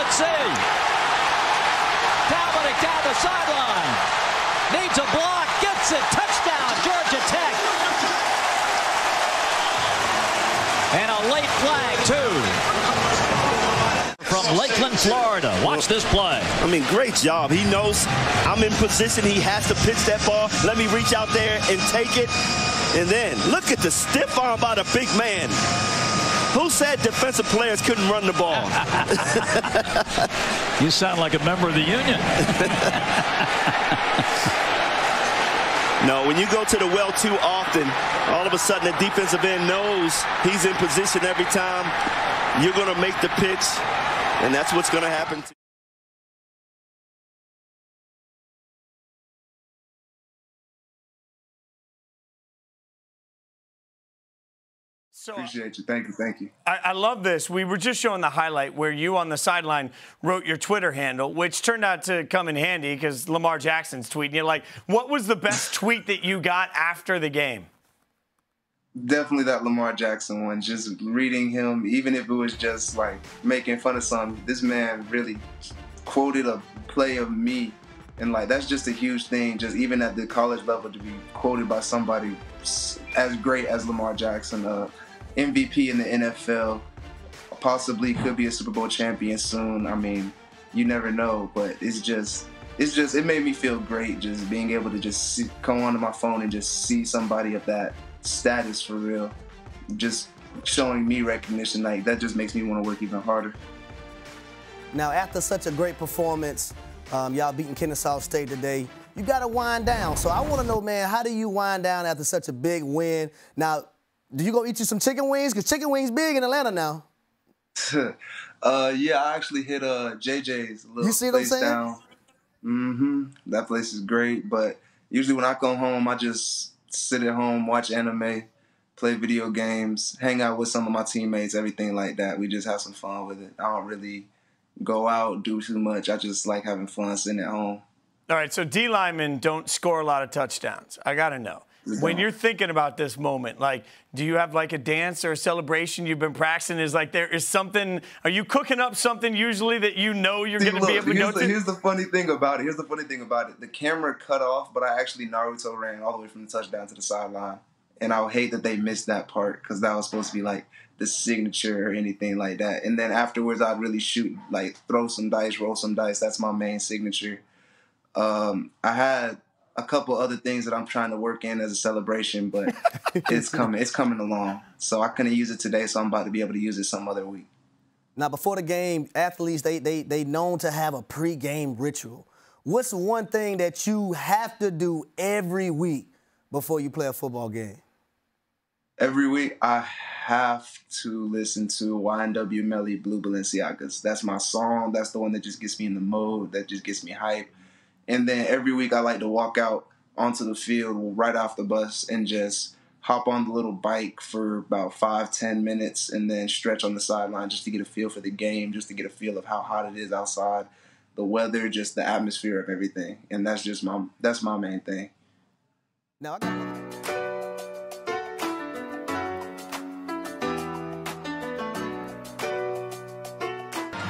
Let's see. Dominic down the sideline. Needs a block. Gets it. Touchdown, Georgia Tech. And a late flag, too. From Lakeland, Florida. Watch this play. I mean, great job. He knows I'm in position. He has to pitch that ball. Let me reach out there and take it. And then look at the stiff arm by the big man. Who said defensive players couldn't run the ball? You sound like a member of the union. No, when you go to the well too often, all of a sudden the defensive end knows he's in position every time. You're going to make the pitch, and that's what's going to happen. Appreciate you. Thank you. Thank you. I love this. We were just showing the highlight where you on the sideline wrote your Twitter handle, which turned out to come in handy because Lamar Jackson's tweeting. You're like, what was the best tweet that you got after the game? Definitely that Lamar Jackson one. Just reading him, even if it was just like making fun of something, this man really quoted a play of me. And like, that's just a huge thing, just even at the college level, to be quoted by somebody as great as Lamar Jackson. MVP in the NFL, possibly could be a Super Bowl champion soon. I mean, you never know, but it made me feel great just being able to just come onto my phone and just see somebody of that status for real, just showing me recognition. Like, that just makes me want to work even harder. Now, after such a great performance, y'all beating Kennesaw State today, you got to wind down. So I want to know, man, how do you wind down after such a big win? Now, do you go eat you some chicken wings? Because chicken wings big in Atlanta now. Yeah, I actually hit JJ's little you see what place I'm saying? down. That place is great, but usually when I come home, I just sit at home, watch anime, play video games, hang out with some of my teammates, everything like that. We just have some fun with it. I don't really go out, do too much. I just like having fun sitting at home. All right, so D linemen don't score a lot of touchdowns. I got to know. When you're thinking about this moment, like, do you have like a dance or a celebration you've been practicing? Is like there is something, are you cooking up something usually that you know you're going to be able to go to? Here's the funny thing about it. The camera cut off, but I actually Naruto ran all the way from the touchdown to the sideline. And I would hate that they missed that part because that was supposed to be like the signature or anything like that. And then afterwards, I'd really shoot, like throw some dice, roll some dice. That's my main signature. I had a couple other things that I'm trying to work in as a celebration, but it's coming along. So I couldn't use it today, so I'm about to be able to use it some other week. Now, before the game, athletes, they known to have a pre-game ritual. What's one thing that you have to do every week before you play a football game? Every week, I have to listen to YNW Melly Blue Balenciagas. That's my song. That's the one that just gets me in the mode, that just gets me hyped. And then every week I like to walk out onto the field right off the bus and just hop on the little bike for about 5-10 minutes and then stretch on the sideline just to get a feel for the game, just to get a feel of how hot it is outside, the weather, just the atmosphere of everything. And that's just that's my main thing. Now, I got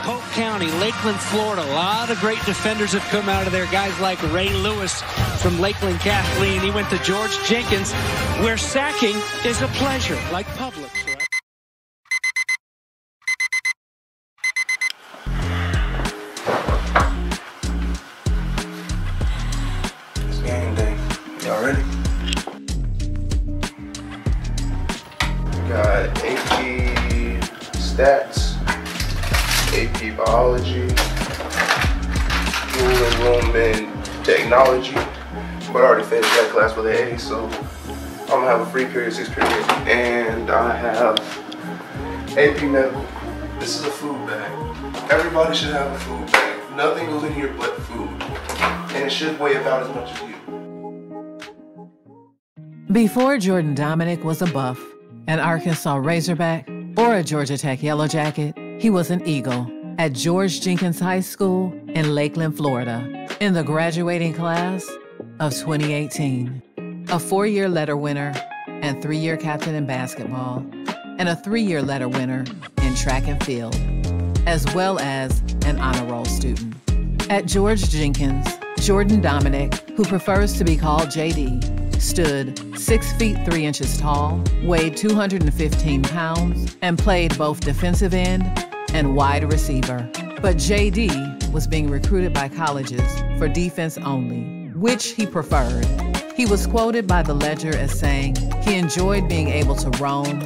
Polk County, Lakeland, Florida. A lot of great defenders have come out of there. Guys like Ray Lewis from Lakeland Kathleen. He went to George Jenkins, where sacking is a pleasure, like Publix, right? It's game day. Y'all ready? Got AP Stats, AP Biology, Dual Enrollment Technology, but I already finished that class with an A, so I'm gonna have a free period, 6 periods, and I have AP Medical. This is a food bag. Everybody should have a food bag. Nothing goes in here but food, and it should weigh about as much as you. Before Jordan Dominic was a Buff, an Arkansas Razorback, or a Georgia Tech Yellow Jacket, he was an Eagle at George Jenkins High School in Lakeland, Florida, in the graduating class of 2018. A 4-year letter winner and 3-year captain in basketball, and a 3-year letter winner in track and field. as well as an honor roll student. At George Jenkins, Jordan Dominic, who prefers to be called JD, stood 6 feet 3 inches tall, weighed 215 pounds, and played both defensive end and wide receiver. But JD was being recruited by colleges for defense only, which he preferred. He was quoted by the Ledger as saying he enjoyed being able to roam,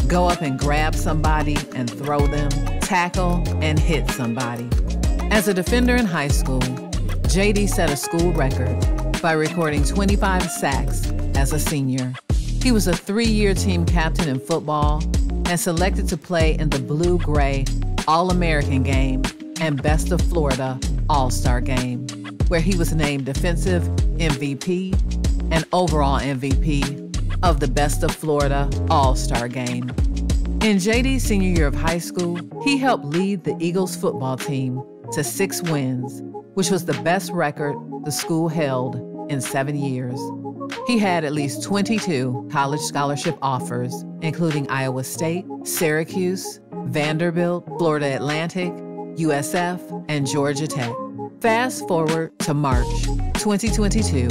go up and grab somebody and throw them, tackle and hit somebody. As a defender in high school, JD set a school record by recording 25 sacks as a senior. He was a 3-year team captain in football and selected to play in the Blue-Gray All-American game and Best of Florida All-Star game, where he was named Defensive MVP and Overall MVP of the Best of Florida All-Star game. In JD's senior year of high school, he helped lead the Eagles football team to 6 wins, which was the best record the school held in 7 years. He had at least 22 college scholarship offers, including Iowa State, Syracuse, Vanderbilt, Florida Atlantic, USF, and Georgia Tech. Fast forward to March 2022,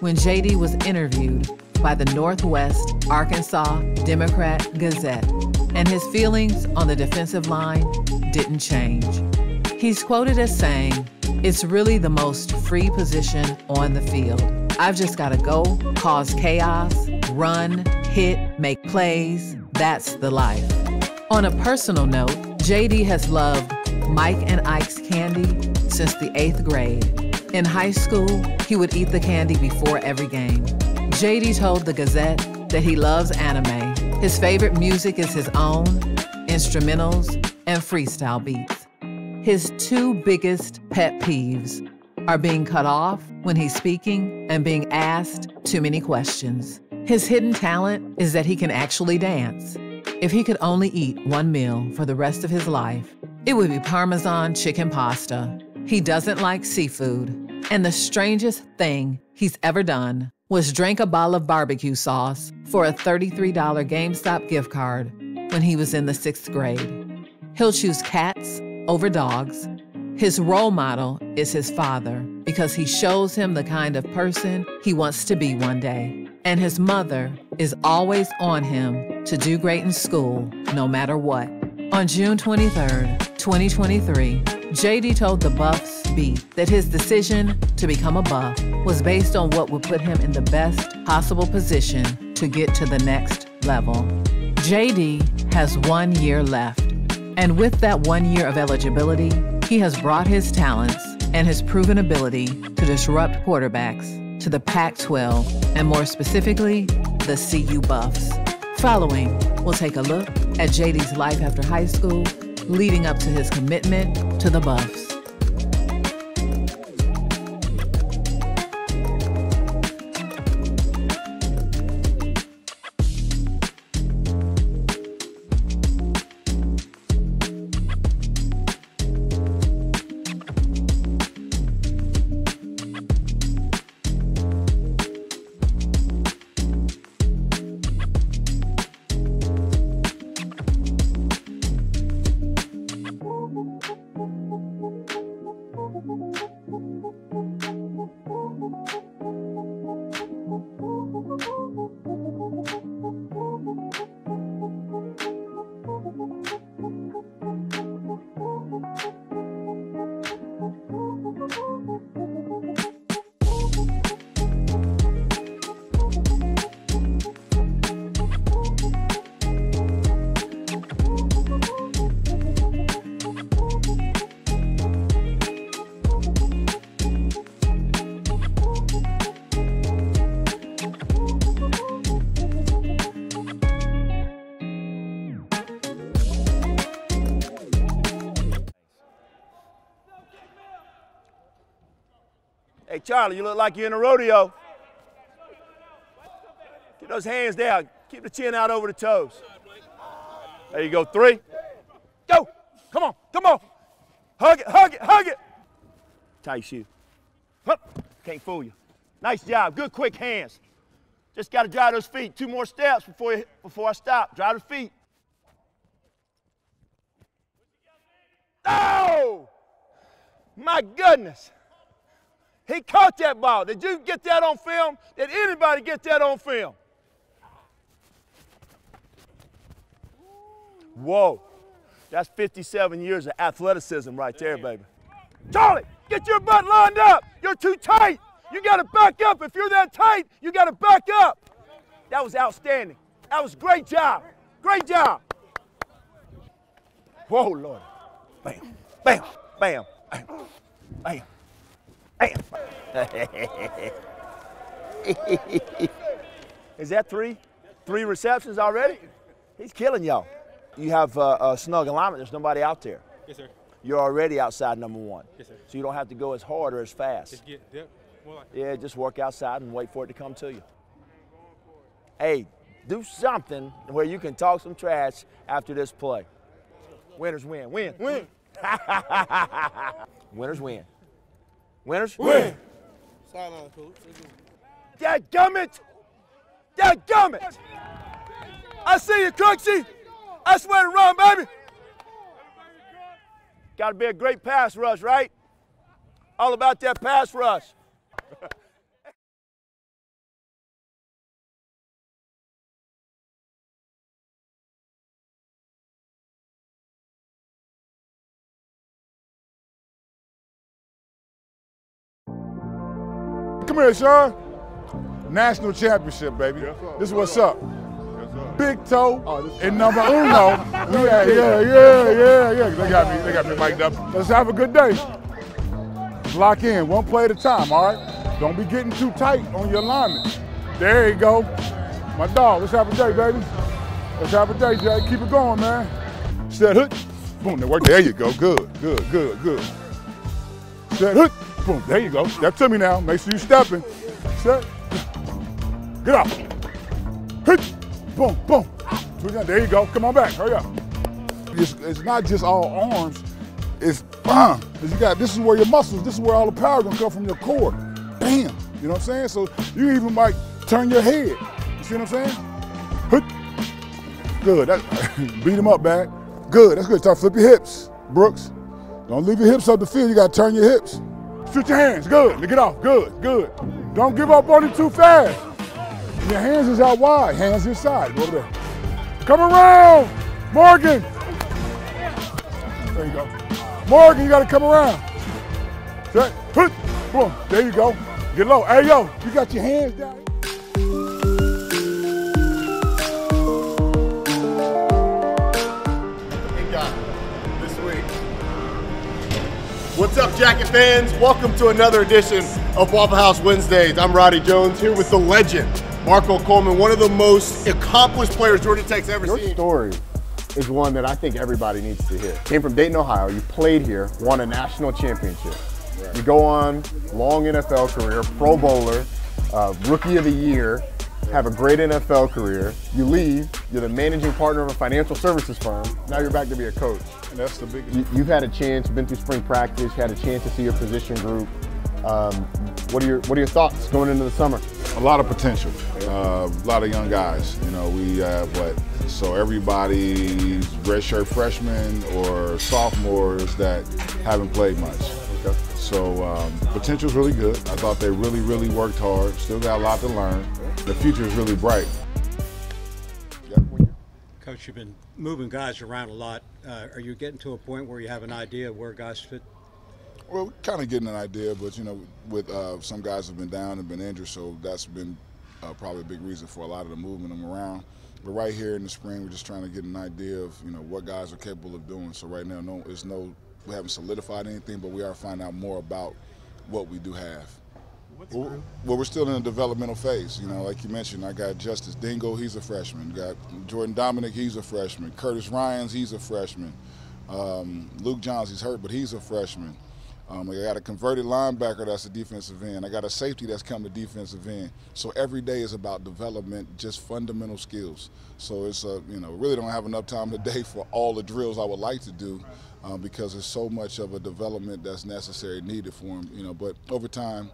when JD was interviewed by the Northwest Arkansas Democrat Gazette, and his feelings on the defensive line didn't change. He's quoted as saying, "It's really the most free position on the field. I've just got to go, cause chaos, run, hit, make plays. That's the life." On a personal note, JD has loved Mike and Ike's candy since the 8th grade. In high school, he would eat the candy before every game. JD told the Gazette that he loves anime. His favorite music is his own, instrumentals, and freestyle beats. His 2 biggest pet peeves are being cut off when he's speaking and being asked too many questions. His hidden talent is that he can actually dance. If he could only eat 1 meal for the rest of his life, it would be Parmesan chicken pasta. He doesn't like seafood. And the strangest thing he's ever done was drink a bottle of barbecue sauce for a $33 GameStop gift card when he was in the 6th grade. He'll choose cats over dogs. His role model is his father because he shows him the kind of person he wants to be one day. And his mother is always on him to do great in school, no matter what. On June 23rd, 2023, JD told the Buffs beat that his decision to become a Buff was based on what would put him in the best possible position to get to the next level. JD has 1 year left, and with that 1 year of eligibility, he has brought his talents and his proven ability to disrupt quarterbacks to the Pac-12, and more specifically, the CU Buffs. Following, we'll take a look at JD's life after high school, leading up to his commitment to the Buffs. Hey, Charlie, you look like you're in a rodeo. Get those hands down. Keep the chin out over the toes. There you go, 3. Go. Come on, come on. Hug it, hug it, hug it. Tight shoe. Hup. Can't fool you. Nice job, good quick hands. Just got to drive those feet. 2 more steps before I stop. Drive the feet. Oh! My goodness. He caught that ball. Did you get that on film? Did anybody get that on film? Whoa. That's 57 years of athleticism right there, baby. Charlie, get your butt lined up. You're too tight. You got to back up. If you're that tight, you got to back up. That was outstanding. That was great job. Great job. Whoa, Lord. Bam, bam, bam, bam, bam, bam. Is that three? 3 receptions already? He's killing y'all. You have a snug alignment. There's nobody out there. Yes, sir. You're already outside number 1. Yes, sir. So you don't have to go as hard or as fast. Just get depth. More like Yeah, just work outside and wait for it to come to you. Hey, do something where you can talk some trash after this play. Winners win. Win. Win. Winners win. Winners win. sideline, coach. Dadgummit! Dadgummit! I see you, Crooksy. I swear to run, baby. Got to be a great pass rush, right? All about that pass rush. Come here, Sean. National championship, baby. Yes, this is what's up. Yes, Big Toe and number uno. Yeah. They got me mic'd up. Let's have a good day. Lock in, one play at a time, all right? Don't be getting too tight on your alignment. There you go. My dog, let's have a day, baby. Let's have a day, Jay. Keep it going, man. Set hook. Boom, there you go. Good. Set hook. Boom, there you go. Step to me now. Make sure you're stepping. Set. Get out. Hit. Boom, boom. There you go. Come on back. Hurry up. It's not just all arms. It's bam. This is where your muscles, this is where all the power gonna come from your core. Bam. You know what I'm saying? So you even might turn your head. You see what I'm saying? Hit. Good. Beat him up, bag. Good. That's good. Start flip your hips, Brooks. Don't leave your hips up the field. You gotta turn your hips. Shoot your hands, good. Get off, good. Don't give up on it too fast. Your hands is out wide, hands inside, go there. Come around, Morgan. There you go. Morgan, you gotta come around. Set, put, boom, there you go. Get low, hey yo, you got your hands down. What's up, Jacket fans? Welcome to another edition of Waffle House Wednesdays. I'm Roddy Jones here with the legend, Marco Coleman, one of the most accomplished players Georgia Tech's ever seen. Your story is one that I think everybody needs to hear. Came from Dayton, Ohio. You played here, won a national championship. Right. You go on, long NFL career, Pro Bowler, Rookie of the Year, have a great NFL career. You leave, you're the managing partner of a financial services firm. Now you're back to be a coach. And that's the biggest. You've had a chance, been through spring practice, had a chance to see your position group. What are your thoughts going into the summer? A lot of potential, a lot of young guys. You know, we have so everybody's redshirt freshmen or sophomores that haven't played much. Okay. So potential's really good. I thought they really worked hard. Still got a lot to learn. The future is really bright. Coach, you've been moving guys around a lot. Are you getting to a point where you have an idea of where guys fit? Well, we're kind of getting an idea, but you know, with some guys have been down and been injured, so that's been probably a big reason for a lot of the movement them around. But right here in the spring, we're just trying to get an idea of what guys are capable of doing. So right now, we haven't solidified anything, but we are finding out more about what we do have. Well, we're still in a developmental phase. Like you mentioned, I got Justice Dingle, he's a freshman. Got Jordan Dominic, he's a freshman. Curtis Ryans, he's a freshman. Luke Johns, he's hurt, but he's a freshman. I got a converted linebacker that's a defensive end. I got a safety that's come to defensive end. So every day is about development, just fundamental skills. So it's really don't have enough time today for all the drills I would like to do because there's so much of a development that's necessary, needed for them. But over time,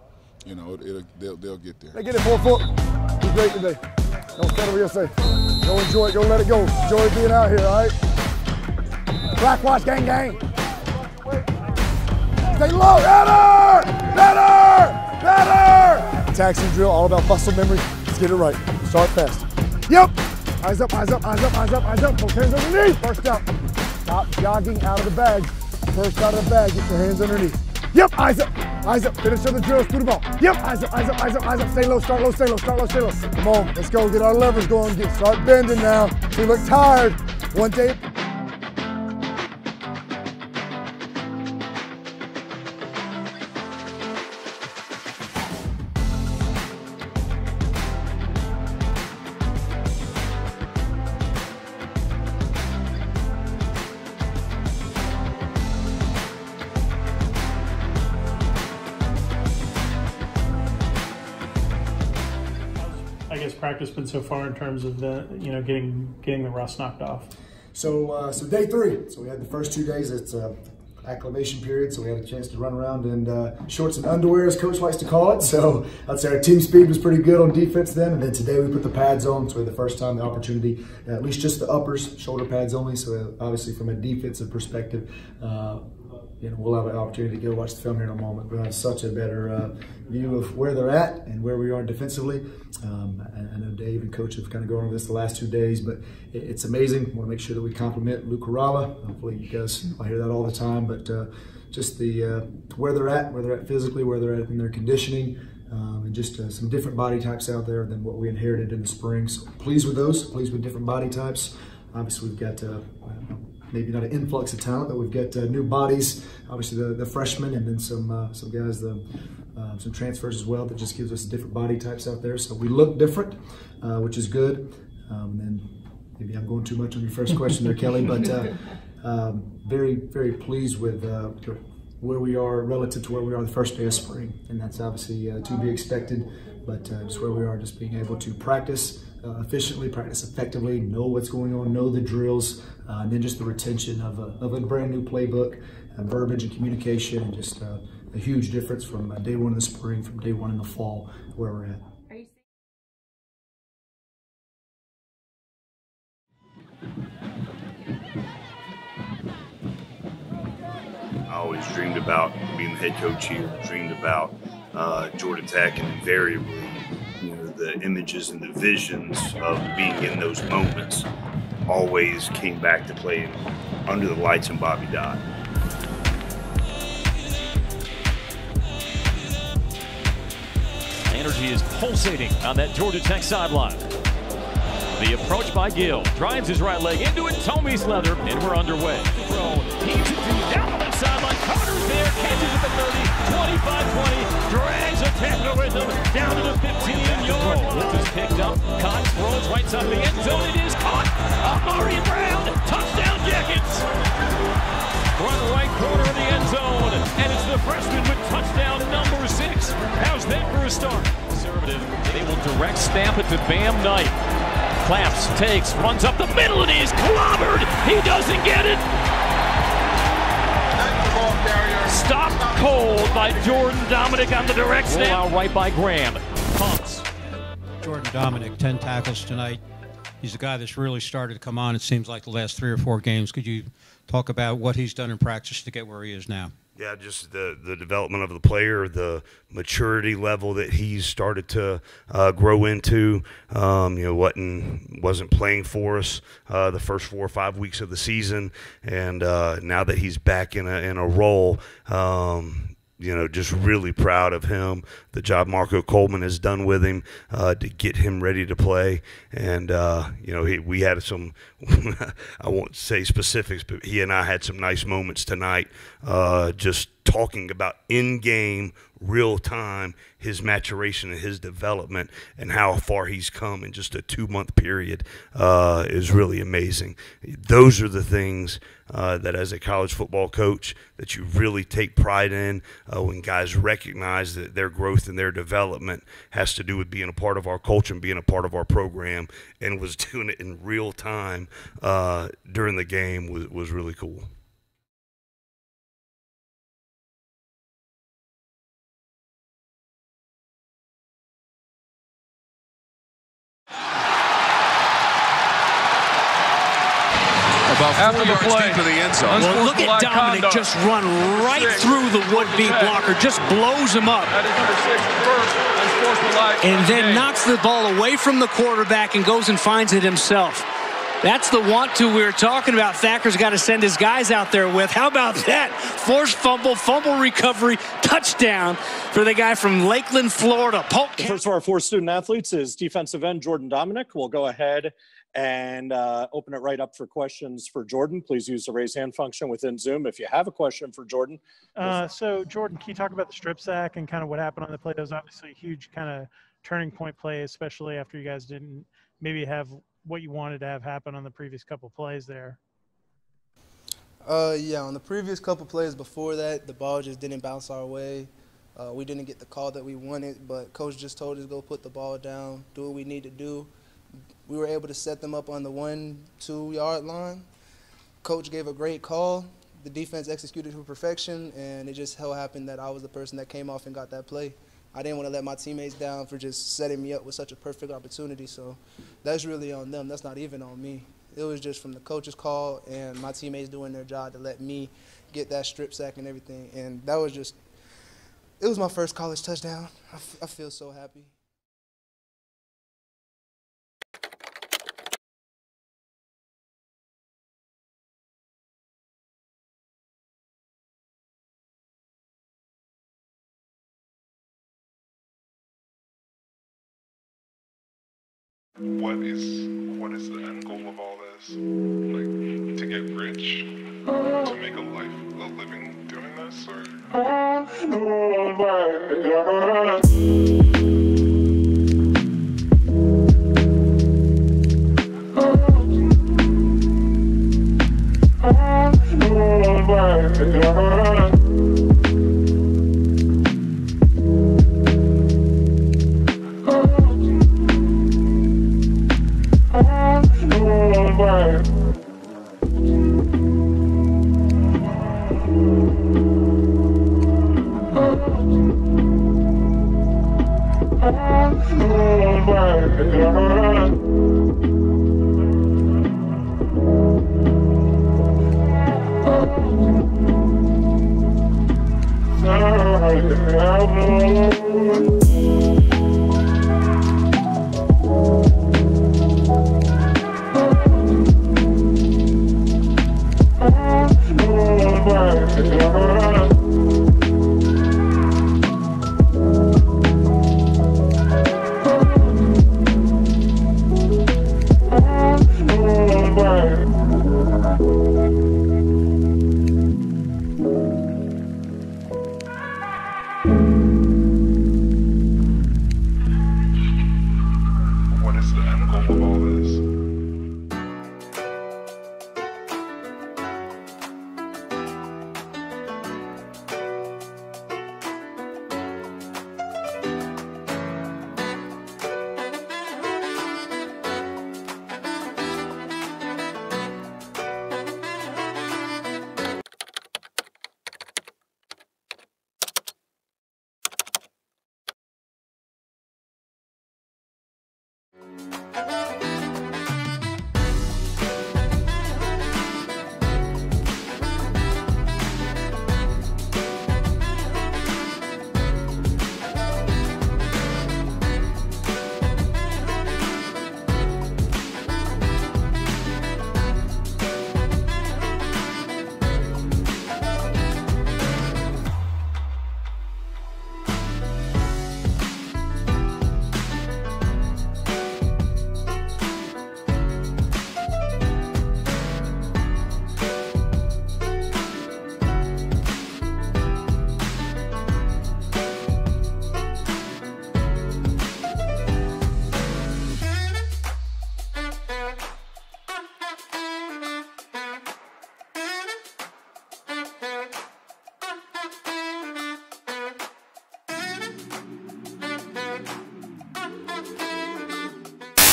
they'll get there. They get it 4-4. Be great today. Don't settle for yourself. Go enjoy it. Go let it go. Enjoy being out here, all right? Black Watch gang gang. Stay low. Better! Better! Better! Taxi drill, all about muscle memory. Let's get it right. Start fast. Yep. Eyes up, eyes up, eyes up, eyes up, eyes up. Both hands underneath. First out. Stop jogging out of the bag. First out of the bag, get your hands underneath. Yep, eyes up, eyes up. Finish on the drills, through the ball. Yep, eyes up, eyes up, eyes up, eyes up. Stay low, start low, stay low, start low, stay low. Come on, let's go, get our levers going. Start bending now. We look tired. One day. I guess practice been so far in terms of the getting the rust knocked off? So day 3. So we had the first 2 days. It's acclimation period, so we had a chance to run around in shorts and underwear, as Coach likes to call it. So I'd say our team speed was pretty good on defense then, and then today we put the pads on, so we had the first time the opportunity, at least just the uppers, shoulder pads only. So obviously from a defensive perspective, we'll have an opportunity to go watch the film here in a moment. We'll have such a better view of where they're at and where we are defensively. I know Dave and Coach have kind of gone over this the last 2 days, but it's amazing. I want to make sure that we compliment Luke Corrala. Hopefully you guys, I hear that all the time, but just the where they're at physically, where they're at in their conditioning, and just some different body types out there than what we inherited in the spring. So pleased with those, pleased with different body types. Obviously we've got maybe not an influx of talent, but we've got new bodies. Obviously the freshmen, and then some guys, some transfers as well. That just gives us different body types out there. So we look different, which is good. And maybe I'm going too much on your first question there, Kelly, but very, very pleased with where we are relative to where we are the first day of spring. And that's obviously to be expected, but just where we are, just being able to practice efficiently, practice effectively, know what's going on, know the drills, and then just the retention of a brand new playbook, and verbiage and communication, and just a huge difference from day 1 in the spring, from day 1 in the fall, where we're at. I always dreamed about being the head coach here, dreamed about Georgia Tech, and invariably, the images and the visions of being in those moments always came back to playing under the lights in Bobby Dodd. Energy is pulsating on that Georgia Tech sideline. The approach by Gill, drives his right leg into it, Tommy's leather, and we're underway. Heaves it deep down the left sideline, Carter's there, catches at the 30, 25-20, drags a tackler with him, down to the 15-yard line. This is picked up, Cox throws right side of the end zone, it is caught, Amari Brown, touchdown Jackets! Run right corner of the end zone, and it's the freshman with touchdown number 6. How's that for a start? Conservative, and they will direct stamp it to Bam Knight. Claps, takes, runs up the middle, and he's clobbered. He doesn't get it. Stopped cold by Jordan Dominic on the direct snap. Roll out right by Graham. Pumps. Jordan Dominic, 10 tackles tonight. He's a guy that's really started to come on, it seems like, the last 3 or 4 games. Could you talk about what he's done in practice to get where he is now? Yeah, just the development of the player, the maturity level that he's started to grow into. Wasn't playing for us the first 4 or 5 weeks of the season, and now that he's back in a role, just really proud of him, the job Marco Coleman has done with him to get him ready to play. And, we had some, I won't say specifics, but he and I had some nice moments tonight just talking about in-game, real-time, his maturation and his development and how far he's come in just a 2-month period is really amazing. Those are the things that as a college football coach that you really take pride in when guys recognize that their growth and their development has to do with being a part of our culture and being a part of our program, and was doing it in real time during the game was really cool. About after 4 the yards play. deep to the end zone. Well, look at Dominic conduct. just run right through the would-be blocker, just blows him up. That is number 6, first, unsportsmanlike. And then game. knocks the ball away from the quarterback and goes and finds it himself. That's the want-to we were talking about. Thacker's got to send his guys out there with. How about that? Forced fumble, fumble recovery, touchdown for the guy from Lakeland, Florida. The first of our 4 student athletes is defensive end Jordan Dominic. We'll go ahead and open it right up for questions for Jordan. Please use the raise hand function within Zoom if you have a question for Jordan. So, Jordan, can you talk about the strip sack and kind of what happened on the play? That was obviously a huge kind of turning point play, especially after you guys didn't maybe have what you wanted to have happen on the previous couple plays there. Yeah, on the previous couple plays before that, the ball just didn't bounce our way. We didn't get the call that we wanted, but Coach just told us to go put the ball down, do what we need to do. We were able to set them up on the 1-2 yard line. Coach gave a great call. The defense executed to perfection, and it just so happened that I was the person that came off and got that play. I didn't want to let my teammates down for just setting me up with such a perfect opportunity, so that's really on them. That's not even on me. It was just from the coach's call and my teammates doing their job to let me get that strip sack and everything, and that was just – it was my first college touchdown. I feel so happy. What is the end goal of all this? Like, to get rich? To make a living doing this?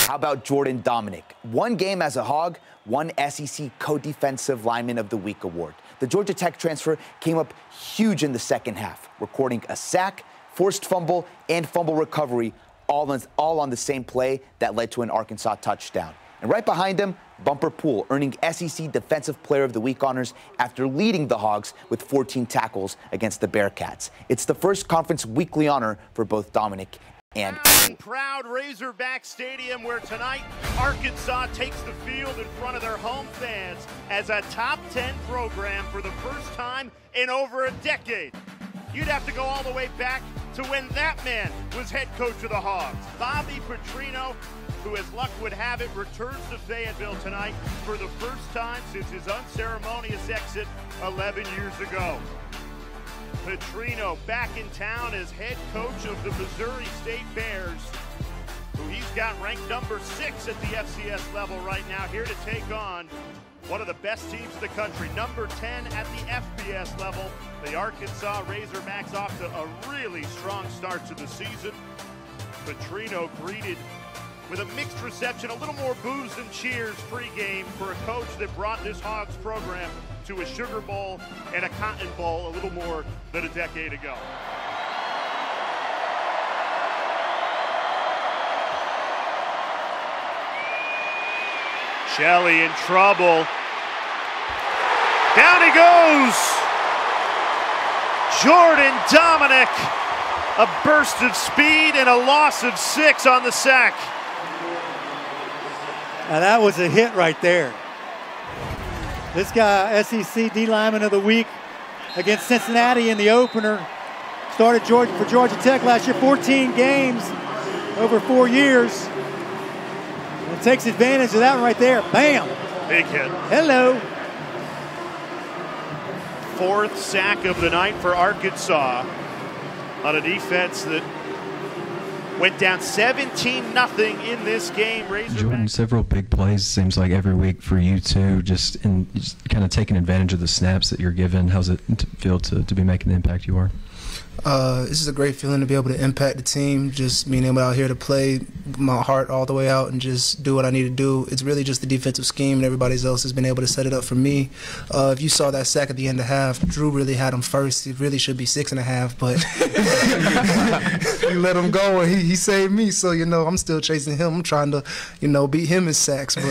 How about Jordan Dominic? 1 game as a Hog, 1 SEC Co-Defensive Lineman of the Week award. The Georgia Tech transfer came up huge in the second half, recording a sack, forced fumble, and fumble recovery all on the same play that led to an Arkansas touchdown. And right behind him, Bumper Poole earning SEC Defensive Player of the Week honors after leading the Hogs with 14 tackles against the Bearcats. It's the first conference weekly honor for both Dominic and proud Razorback Stadium, where tonight Arkansas takes the field in front of their home fans as a top 10 program for the first time in over a decade. You'd have to go all the way back to when that man was head coach of the Hogs. Bobby Petrino, who as luck would have it, returns to Fayetteville tonight for the first time since his unceremonious exit 11 years ago. Petrino back in town as head coach of the Missouri State Bears, who he's got ranked number 6 at the FCS level right now, here to take on one of the best teams in the country, number 10 at the FBS level. The Arkansas Razorbacks off to a really strong start to the season. Petrino greeted with a mixed reception, a little more boos and cheers pregame for a coach that brought this Hogs program to a Sugar Bowl and a Cotton Bowl a little more than a decade ago. Shelley in trouble. Down he goes. Jordan Domineck, a burst of speed and a loss of 6 on the sack. Now that was a hit right there. This guy, SEC D Lineman of the Week against Cincinnati in the opener. Started for Georgia Tech last year, 14 games over 4 years. And takes advantage of that one right there. Bam! Big hit. Hello. 4th sack of the night for Arkansas on a defense that went down 17-0 in this game. Jordan, several big plays, seems like every week for you too, just kind of taking advantage of the snaps that you're given. How's it feel to be making the impact you are? This is a great feeling to be able to impact the team, just being able out here to play my heart all the way out and just do what I need to do. It's really just the defensive scheme, and everybody else has been able to set it up for me. If you saw that sack at the end of half, Drew really had him first. It really should be 6.5, but you let him go, and he saved me. So, I'm still chasing him. I'm trying to, beat him in sacks, but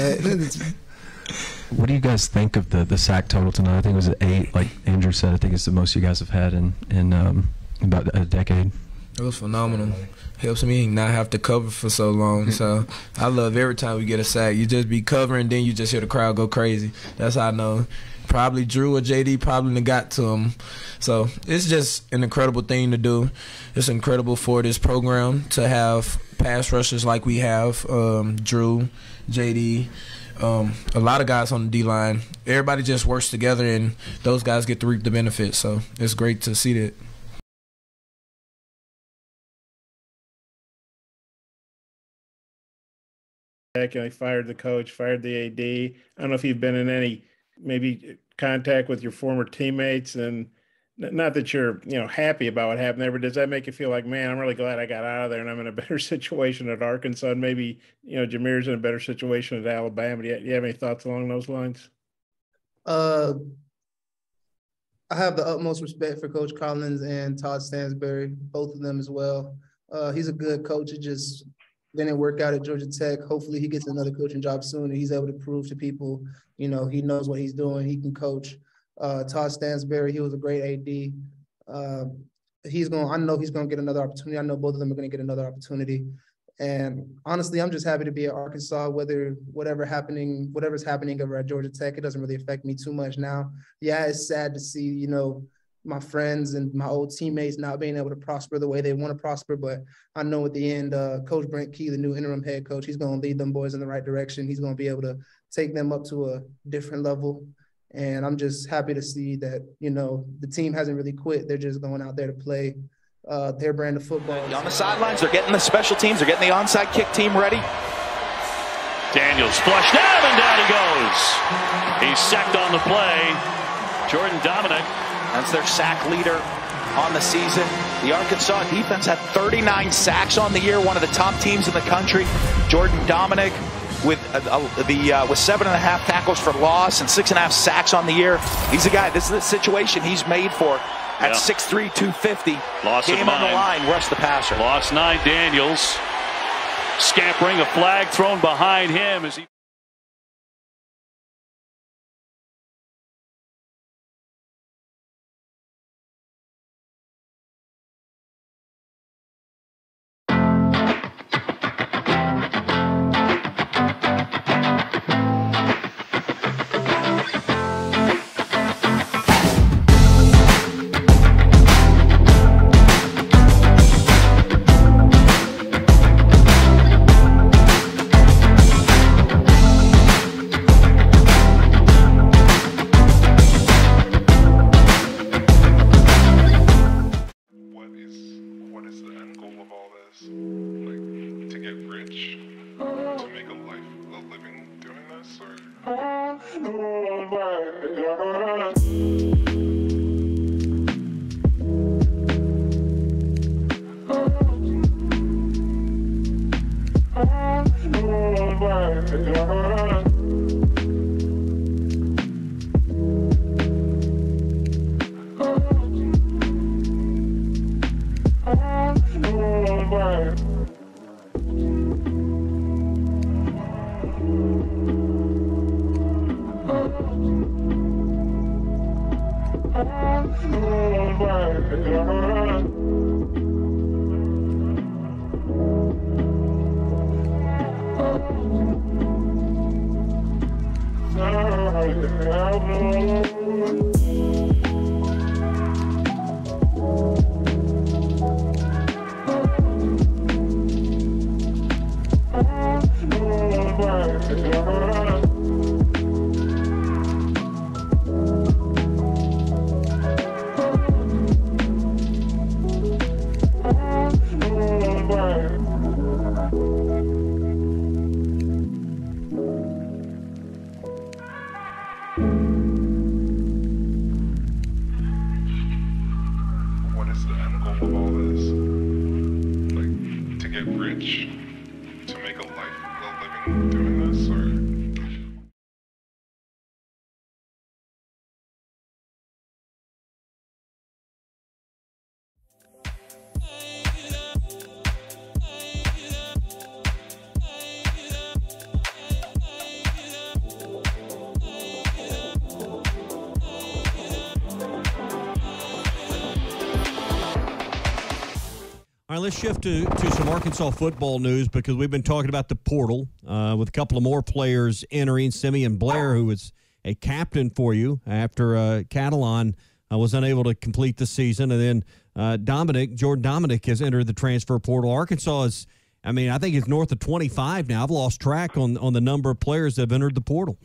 what do you guys think of the sack total tonight? I think it was 8, like Andrew said. I think it's the most you guys have had in about a decade. It was phenomenal. Helps me not have to cover for so long. So I love every time we get a sack. You just be covering, then you just hear the crowd go crazy. That's how I know. Probably Drew or JD probably got to him. So it's just an incredible thing to do. It's incredible for this program to have pass rushers like we have, Drew, JD, a lot of guys on the D-line. Everybody just works together, and those guys get to reap the benefits. So it's great to see that. I fired the coach, fired the AD. I don't know if you've been in any maybe contact with your former teammates, and not that you're happy about what happened there, but does that make you feel like, man, I'm really glad I got out of there and I'm in a better situation at Arkansas, and maybe Jameer's in a better situation at Alabama? Do you have any thoughts along those lines? I have the utmost respect for Coach Collins and Todd Stansbury, both of them as well. He's a good coach. It just didn't work out at Georgia Tech. Hopefully he gets another coaching job soon and he's able to prove to people, he knows what he's doing. He can coach. Todd Stansbury, he was a great AD. I know he's going to get another opportunity. I know both of them are going to get another opportunity. And honestly, I'm just happy to be at Arkansas, whatever's happening over at Georgia Tech. It doesn't really affect me too much now. Yeah, it's sad to see, my friends and my old teammates not being able to prosper the way they want to prosper. But I know at the end, Coach Brent Key, the new interim head coach, he's going to lead them boys in the right direction. He's going to be able to take them up to a different level. And I'm just happy to see that, the team hasn't really quit. They're just going out there to play their brand of football. On the sidelines, they're getting the special teams. They're getting the onside kick team ready. Daniels flushed out, and down he goes. He's sacked on the play. Jordan Domineck. That's their sack leader on the season. The Arkansas defense had 39 sacks on the year, one of the top teams in the country. Jordan Domineck with 7.5 tackles for loss and 6.5 sacks on the year. He's a guy, this is the situation he's made for at 6'3", 250. Game on the line, rush the passer. Lost 9, Daniels. Scampering, a flag thrown behind him as he What is the end goal of all this? Like, to get rich? To make a living doing this? Or All right, let's shift to some Arkansas football news because we've been talking about the portal with a couple of more players entering. Simeon Blair, who was a captain for you after Catalan was unable to complete the season. And then Jordan Dominic has entered the transfer portal. Arkansas is, I think it's north of 25 now. I've lost track on the number of players that have entered the portal.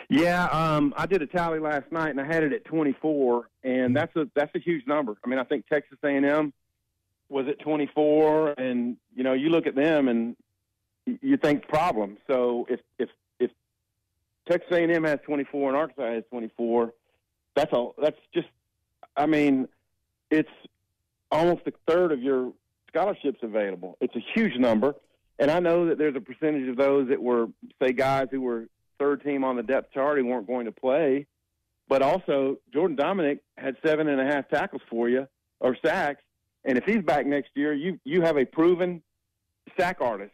Yeah, I did a tally last night, and I had it at 24, and that's a huge number. I think Texas A&M was at 24, and you look at them and you think problem. So if Texas A&M has 24 and Arkansas has 24, that's just it's almost a third of your scholarships available. It's a huge number, and I know that there's a percentage of those that were, say, guys who were third team on the depth chart who weren't going to play, but also Jordan Dominic had 7.5 tackles for you, or sacks. And if he's back next year, you have a proven sack artist.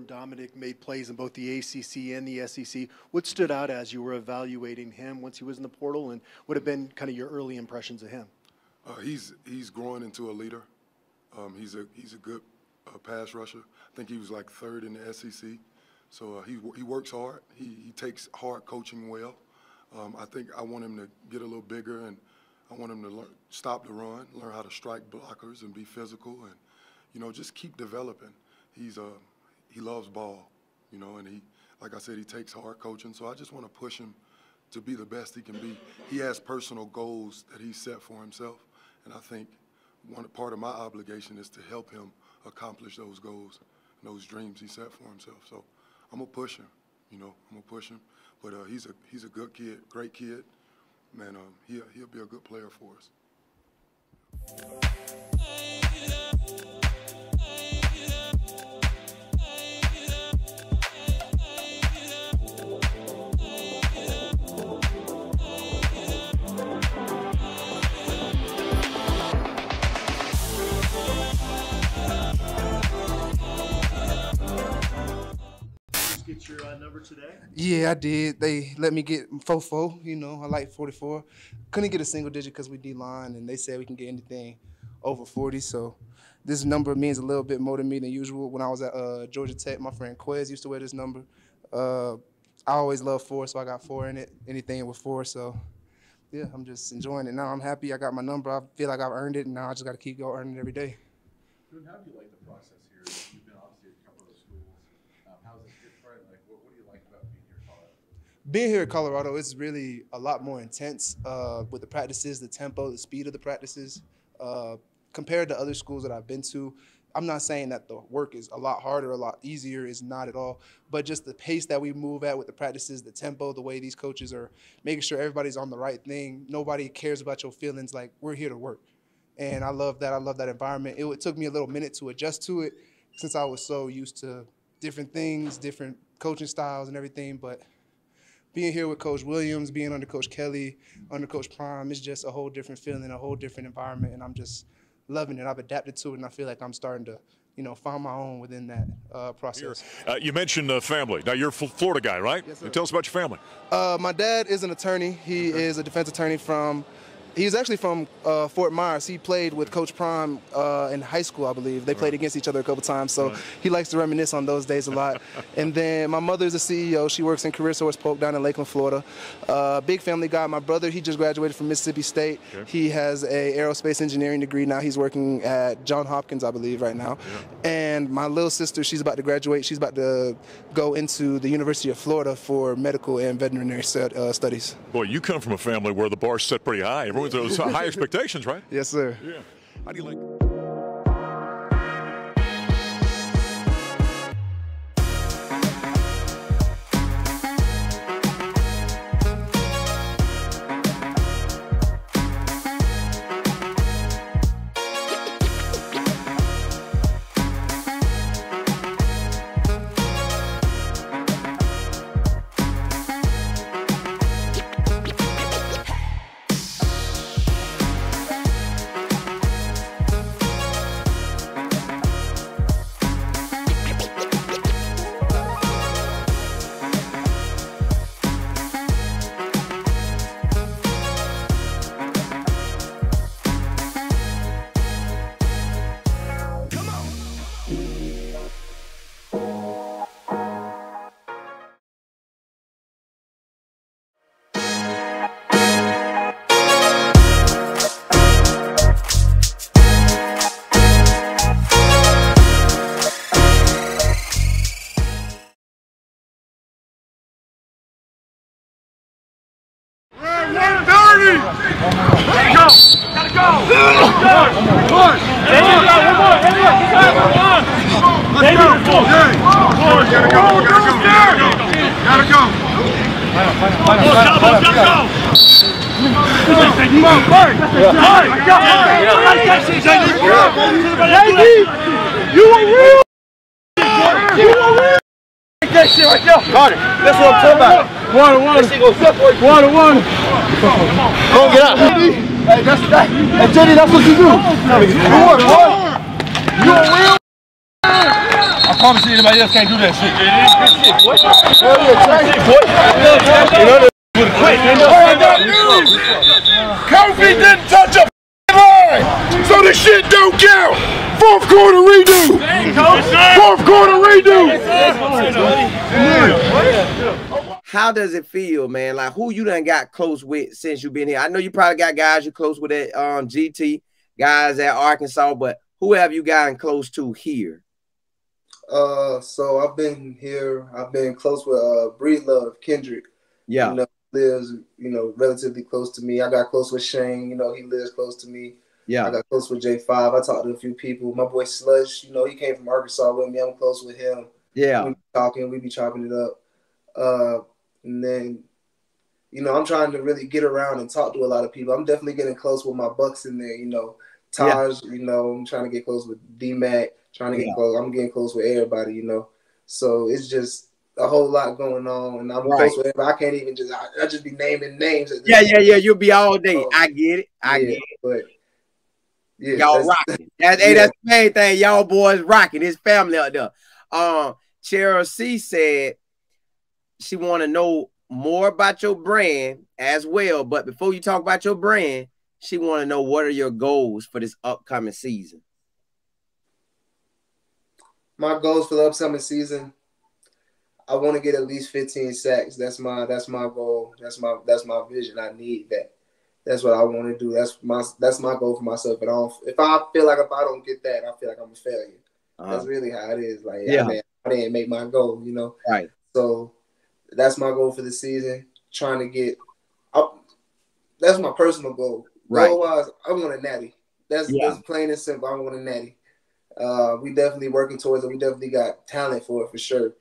Dominic made plays in both the ACC and the SEC. What stood out as you were evaluating him once he was in the portal, and what have been kind of your early impressions of him? He's growing into a leader. He's a good pass rusher. I think he was like third in the SEC. So he works hard. He takes hard coaching well. I think I want him to get a little bigger, and I want him to stop the run, learn how to strike blockers and be physical, and just keep developing. He loves ball, and he, like I said, he takes hard coaching. So I just want to push him to be the best he can be. He has personal goals that he's set for himself, and I think part of my obligation is to help him accomplish those goals and those dreams he set for himself. So I'm gonna push him, I'm gonna push him. But he's a good kid, great kid. Man, he'll be a good player for us. Get your number today? Yeah, I did. They let me get 44. You know, I like 44. Couldn't get a single digit because we D-line, and they said we can get anything over 40. So this number means a little bit more to me than usual. When I was at Georgia Tech, my friend Quez used to wear this number. I always loved 4, so I got 4 in it. Anything with 4, so yeah, I'm just enjoying it. Now I'm happy I got my number. I feel like I've earned it, and now I just got to keep going earning it every day. How do you like the process here? You've been obviously at a couple of those schools. How is this different? Like, what do you like about being here in Colorado? Being here in Colorado, it's really a lot more intense with the practices, the tempo, the speed of the practices. Compared to other schools that I've been to, I'm not saying that the work is a lot harder, a lot easier. It's not at all. But just the pace that we move at with the practices, the tempo, the way these coaches are making sure everybody's on the right thing. Nobody cares about your feelings. Like, we're here to work. And I love that. I love that environment. It took me a little minute to adjust to it since I was so used to different things, different coaching styles and everything. But being here with Coach Williams, being under Coach Kelly, under Coach Prime, it's just a whole different feeling, a whole different environment. And I'm just loving it. I've adapted to it, and I feel like I'm starting to, find my own within that process. You mentioned family. Now, you're a Florida guy, right? Yes, sir. Tell us about your family. My dad is an attorney. He is a defense attorney he's actually from Fort Myers. He played with Coach Prime in high school, I believe. They played against each other a couple times, so he likes to reminisce on those days a lot. And then my mother is a CEO. She works in Career Source Polk down in Lakeland, Florida. Big family guy. My brother, he just graduated from Mississippi State. Okay. He has a aerospace engineering degree now. He's working at Johns Hopkins, I believe, right now. Yeah. And my little sister, she's about to graduate. She's about to go into the University of Florida for medical and veterinary studies. Boy, you come from a family where the bar's set pretty high. Everyone's those high expectations, right? Yes, sir. Yeah. How do you like? Carter, that's what I'm talking about. One. Go get up. Hey, JD, that's what you do. You work, boy. You a real. I promise you, anybody else can't do that shit. Kofi didn't touch a line, so the shit don't count. Fourth quarter redo. Fourth quarter redo. How does it feel, man? Like, who you done got close with since you've been here? I know you probably got guys you're close with at GT, guys at Arkansas, but who have you gotten close to here? So I've been here. I've been close with Breedlove, Kendrick. Yeah. Lives, relatively close to me. I got close with Shane. He lives close to me. Yeah. I got close with J5. I talked to a few people. My boy Slush, he came from Arkansas with me. I'm close with him. Yeah. We be talking. We be chopping it up. And then, you know, I'm trying to really get around and talk to a lot of people. I'm definitely getting close with my Bucks in there, you know. Taj, you know, I'm trying to get close with D-Mac, trying to get close. I'm getting close with everybody, you know. So it's just a whole lot going on, and I'm close with everybody. I can't even just – I just be naming names. Yeah. You'll be all day. I get it. I get it. But yeah, y'all rocking. That's the main thing. Y'all boys rocking. His family out there. Cheryl C said she want to know more about your brand as well. But before you talk about your brand, she want to know, what are your goals for this upcoming season? My goals for the upcoming season, I want to get at least 15 sacks. That's my goal. That's my vision. I need that. That's what I want to do. That's my goal for myself. And if I don't get that, I feel like I'm a failure. That's really how it is. Like, I didn't make my goal, you know. Right. So that's my goal for the season. Trying to get up. That's my personal goal. Right. Goal-wise, I want a natty. That's plain and simple. I want a natty. We definitely working towards it. We definitely got talent for it for sure.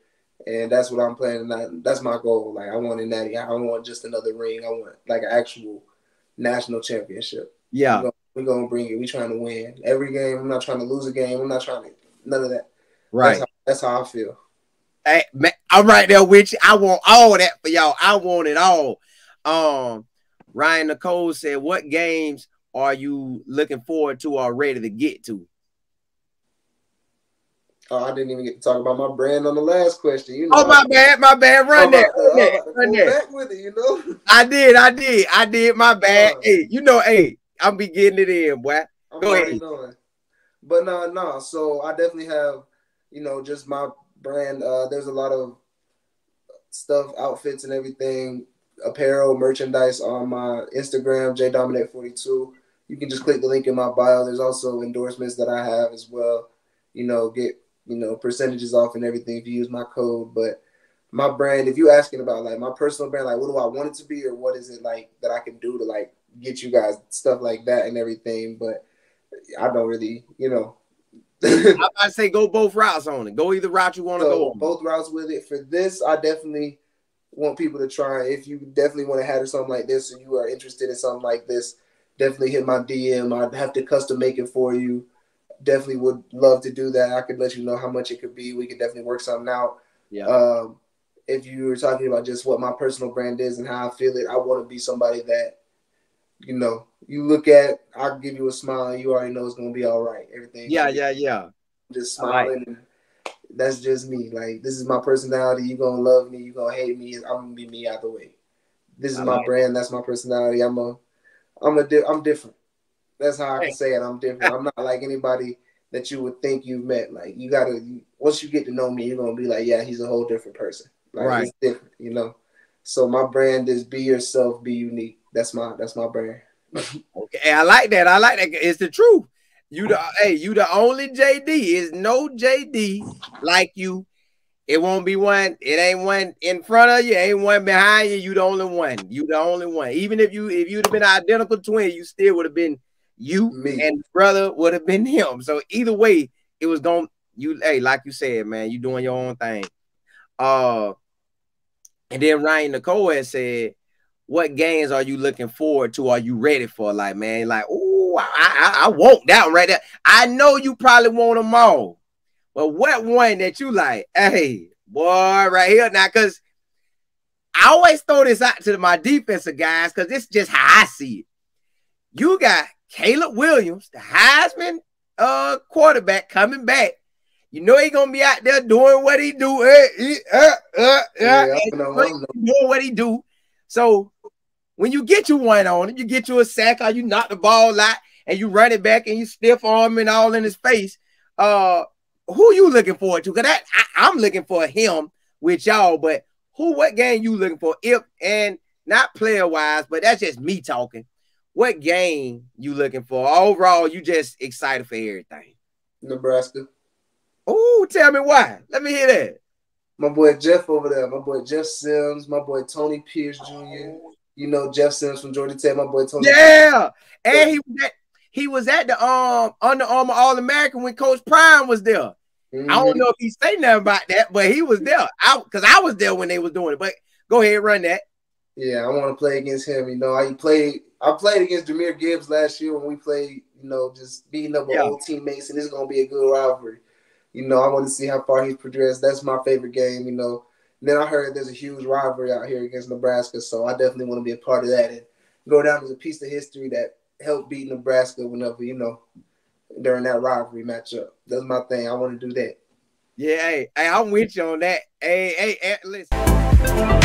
And that's what I'm planning. That's my goal. Like, I want a natty. I don't want just another ring. I want like an actual national championship. Yeah. We're gonna bring it. We're trying to win every game. I'm not trying to lose a game. I'm not trying to none of that. Right. That's how I feel. Hey, man, I'm right there with you. I want all that for y'all. I want it all. Ryan Nicole said, what games are you looking forward to or ready to get to? Oh, I didn't even get to talk about my brand on the last question. You know, oh, my bad. Run that. Back with it, you know. I did. My bad. Hey, you know, I'm be getting it in, boy. Go ahead. But no. So I definitely have, you know, just my brand. There's a lot of stuff, outfits, and everything, apparel, merchandise on my Instagram, JDominic42. You can just click the link in my bio. There's also endorsements that I have as well. You know, get percentages off and everything if you use my code. But my brand, if you're asking about like my personal brand, like what do I want it to be, or what is it like that I can do to like get you guys stuff like that and everything. But I don't really, you know. I'm about to say go both routes on it. Go either route you want to go on. Both routes with it. For this, I definitely want people to try. If you definitely want to have something like this, or you are interested in something like this, definitely hit my DM. I'd have to custom make it for you. Definitely would love to do that. I could let you know how much it could be. We could definitely work something out. Yeah. If you were talking about just what my personal brand is and how I feel it, I want to be somebody that, you know, you look at, I'll give you a smile and you already know it's going to be all right. Everything. Yeah. Just smiling. And that's just me. Like, this is my personality. You're going to love me. You're going to hate me. I'm going to be me out the way. This is my brand. That's my personality. I'm different. That's how I can say it. I'm different. I'm not like anybody that you would think you've met. Like, you got to, once you get to know me, you're going to be like, yeah, he's a whole different person. Like, right. It's different, you know? So my brand is be yourself, be unique. That's my brand. Okay, I like that. It's the truth. You the only JD. Is no JD like you. It won't be one. It ain't one in front of you. Ain't one behind you. You the only one. You the only one. Even if you'd have been an identical twin, you still would have been you. Me. And brother would have been him. So either way, it was going. Like you said, man, you doing your own thing. And then Ryan Nicole has said, what games are you looking forward to? Are you ready for? Like, man, like, ooh, I want that one right there. I know you probably want them all. But what one that you like, hey, boy, right here now, because I always throw this out to my defensive guys because this is just how I see it. You got Caleb Williams, the Heisman quarterback, coming back. You know he's gonna be out there doing what he do, doing what he do. So when you get you one on him, you get you a sack or you knock the ball out and you run it back and you stiff arm and all in his face. Who you looking forward to? Because I'm looking for him with y'all, but what game you looking for? If and not player wise, but that's just me talking. What game you looking for? Overall, you just excited for everything. Nebraska. Oh, tell me why. Let me hear that. My boy Jeff over there. My boy Jeff Sims. My boy Tony Pierce Jr. You know Jeff Sims from Georgia Tech. My boy Tony. Yeah, Pierce. And he was at the Under Armour All-American when Coach Prime was there. I don't know if he say nothing about that, but he was there. Because I was there when they was doing it. But Go ahead, run that. Yeah, I want to play against him. You know, I played against Jahmyr Gibbs last year when we played, you know, just beating up old teammates, and it's going to be a good rivalry. You know, I want to see how far he's progressed. That's my favorite game, you know. And then I heard there's a huge rivalry out here against Nebraska, so I definitely want to be a part of that and go down as a piece of history that helped beat Nebraska whenever, you know, during that rivalry matchup. That's my thing. I want to do that. Yeah, hey, I'm with you on that. Hey, listen.